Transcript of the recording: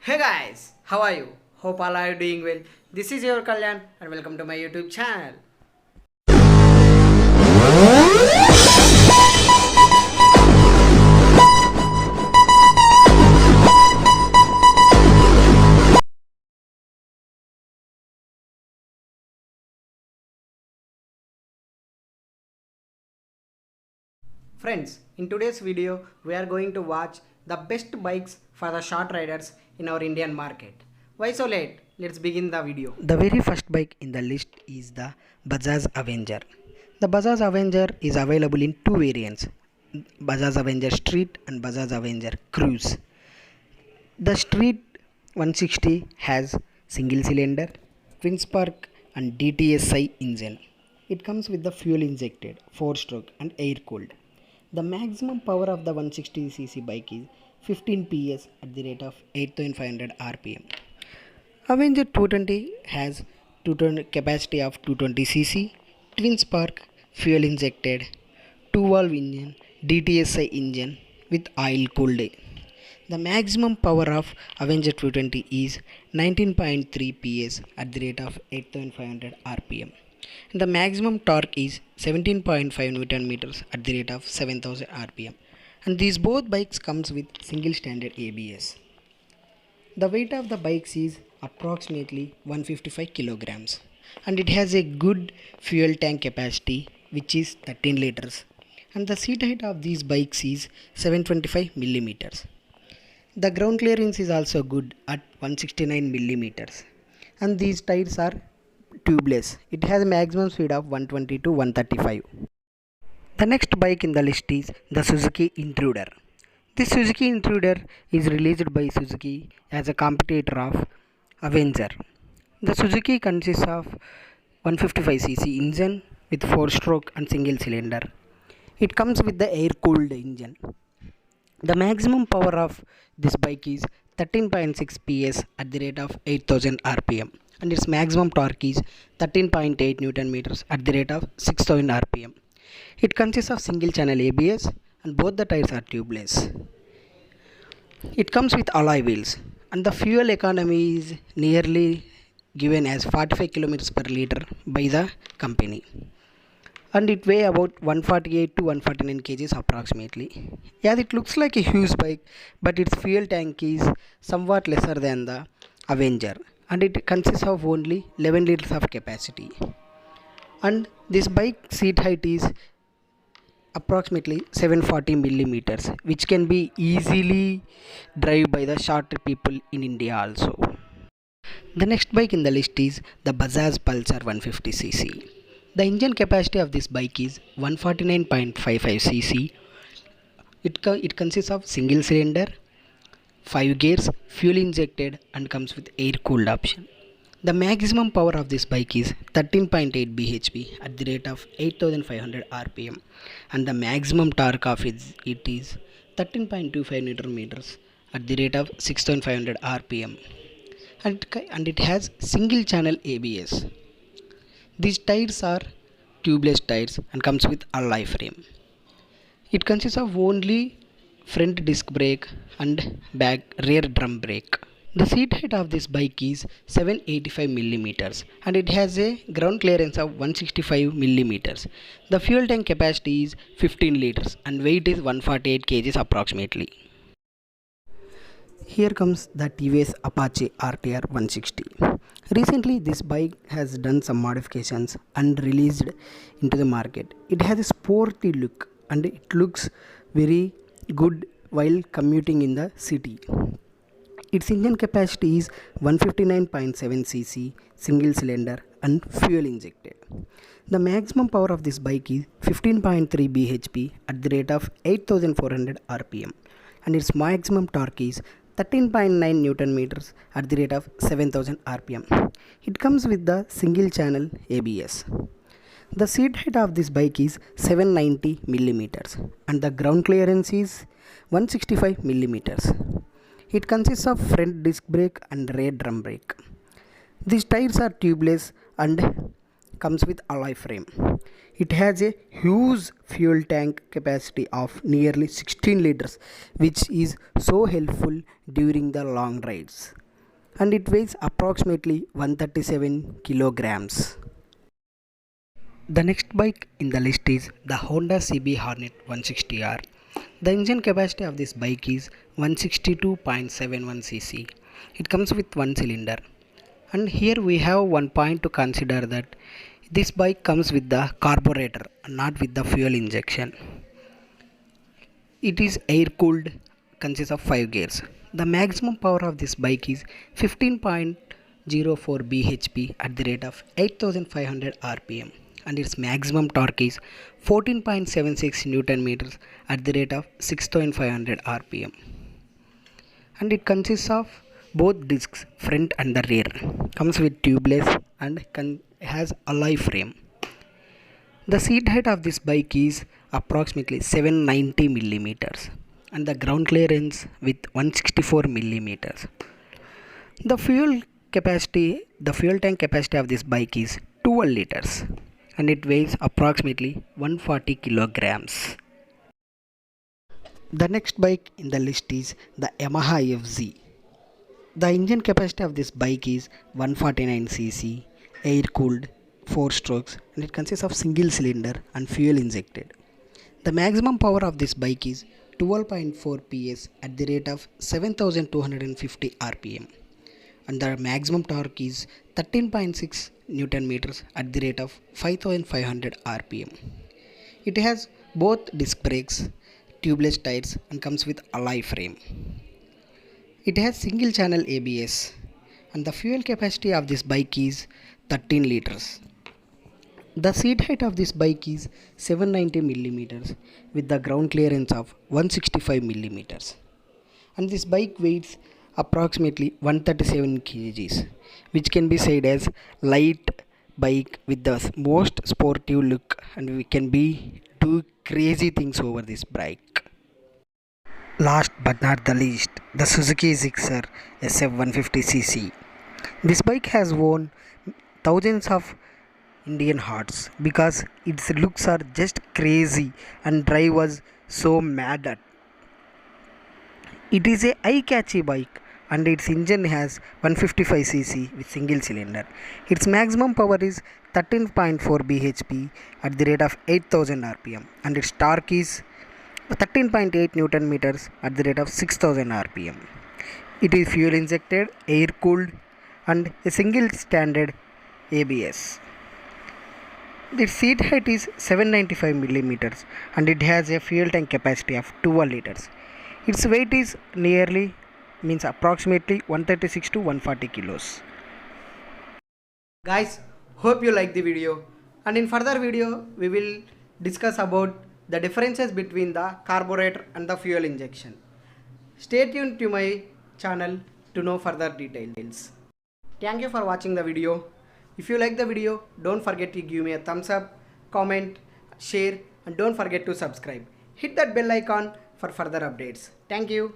Hey guys, how are you? Hope all are doing well. This is your Kalyan and welcome to my YouTube channel. Friends, in today's video, we are going to watch the best bikes for the short riders in our Indian market. Why so late? Let's begin the video. The very first bike in the list is the Bajaj Avenger. The Bajaj Avenger is available in two variants, Bajaj Avenger Street and Bajaj Avenger Cruise. The Street 160 has single cylinder, twin spark and DTSI engine. It comes with the fuel injected, 4 stroke and air cooled. The maximum power of the 160cc bike is 15 PS at the rate of 8500 rpm. Avenger 220 has 220 capacity of 220cc, twin spark, fuel injected, 2-valve engine, DTSI engine with oil cooled. The maximum power of Avenger 220 is 19.3 PS at the rate of 8500 rpm. And the maximum torque is 17.5 Newton meters at the rate of 7000 rpm. And these both bikes comes with single standard ABS. The weight of the bikes is approximately 155 kilograms and it has a good fuel tank capacity which is 13 liters, and the seat height of these bikes is 725 millimeters. The ground clearance is also good at 169 millimeters, and these tires are tubeless. It has a maximum speed of 120 to 135. The next bike in the list is the Suzuki Intruder. This Suzuki Intruder is released by Suzuki as a competitor of Avenger. The Suzuki consists of 155cc engine with 4-stroke and single cylinder. It comes with the air-cooled engine. The maximum power of this bike is 13.6 PS at the rate of 8000 rpm, and its maximum torque is 13.8 Newton meters at the rate of 6000 rpm. It consists of single channel ABS and both the tires are tubeless. It comes with alloy wheels and the fuel economy is nearly given as 45 kilometers per liter by the company, and it weigh about 148 to 149 kgs approximately. Yeah, it looks like a huge bike, but its fuel tank is somewhat lesser than the Avenger, and it consists of only 11 liters of capacity. And this bike seat height is approximately 740 millimeters, which can be easily drive by the shorter people in India also. The next bike in the list is the Bajaj Pulsar 150cc. The engine capacity of this bike is 149.55cc. It consists of single cylinder, 5 gears, fuel injected and comes with air cooled option. The maximum power of this bike is 13.8 bhp at the rate of 8500 rpm, and the maximum torque of it is 13.25 Newton meters at the rate of 6500 rpm, and it has single channel ABS. These tires are tubeless tires and comes with alloy frame. It consists of only front disc brake and back rear drum brake. The seat height of this bike is 785 millimeters and it has a ground clearance of 165 millimeters. The fuel tank capacity is 15 liters and weight is 148 kgs approximately. Here comes the TVS Apache RTR 160. Recently, this bike has done some modifications and released into the market. It has a sporty look and it looks very good while commuting in the city. Its engine capacity is 159.7cc, single cylinder and fuel injected. The maximum power of this bike is 15.3 bhp at the rate of 8400 rpm, and its maximum torque is 13.9 Newton meters at the rate of 7000 rpm. It comes with the single channel ABS. The seat height of this bike is 790 millimeters and the ground clearance is 165 millimeters. It consists of front disc brake and rear drum brake. These tires are tubeless and comes with alloy frame. It has a huge fuel tank capacity of nearly 16 liters, which is so helpful during the long rides. And it weighs approximately 137 kilograms. The next bike in the list is the Honda CB Hornet 160R. The engine capacity of this bike is 162.71 cc. It comes with one cylinder. And here we have one point to consider, that this bike comes with the carburetor, not with the fuel injection. It is air cooled, consists of 5 gears. The maximum power of this bike is 15.04 bhp at the rate of 8500 rpm, and its maximum torque is 14.76 newton meters at the rate of 6500 rpm. And it consists of both discs, front and the rear. Comes with tubeless and has alloy frame. The seat height of this bike is approximately 790 millimeters, and the ground clearance with 164 millimeters. The fuel tank capacity of this bike is 12 liters, and it weighs approximately 140 kilograms. The next bike in the list is the Yamaha FZ. The engine capacity of this bike is 149 cc, air cooled, 4 strokes, and it consists of single cylinder and fuel injected. The maximum power of this bike is 12.4 PS at the rate of 7250 rpm, and the maximum torque is 13.6 newton meters at the rate of 5500 rpm. It has both disc brakes, tubeless tires, and comes with alloy frame. It has single channel ABS, and the fuel capacity of this bike is 13 liters. The seat height of this bike is 790 millimeters with the ground clearance of 165 millimeters. And this bike weighs approximately 137 kgs, which can be said as light bike with the most sportive look, and we can do crazy things over this bike. Last but not the least, the Suzuki Gixxer SF150cc. This bike has won thousands of Indian hearts because its looks are just crazy and drive was so mad at. It is a eye-catchy bike, and its engine has 155cc with single cylinder. Its maximum power is 13.4 bhp at the rate of 8000 rpm, and its torque is 13.8 newton meters at the rate of 6000 rpm. It is fuel injected, air cooled, and a single standard ABS. The seat height is 795 millimeters, and it has a fuel tank capacity of 12 liters. Its weight is approximately 136 to 140 kilos. Guys, hope you like the video, and in further video we will discuss about the differences between the carburetor and the fuel injection. Stay tuned to my channel to know further details. Thank you for watching the video. If you like the video, don't forget to give me a thumbs up, comment, share, and don't forget to subscribe. Hit that bell icon for further updates. Thank you.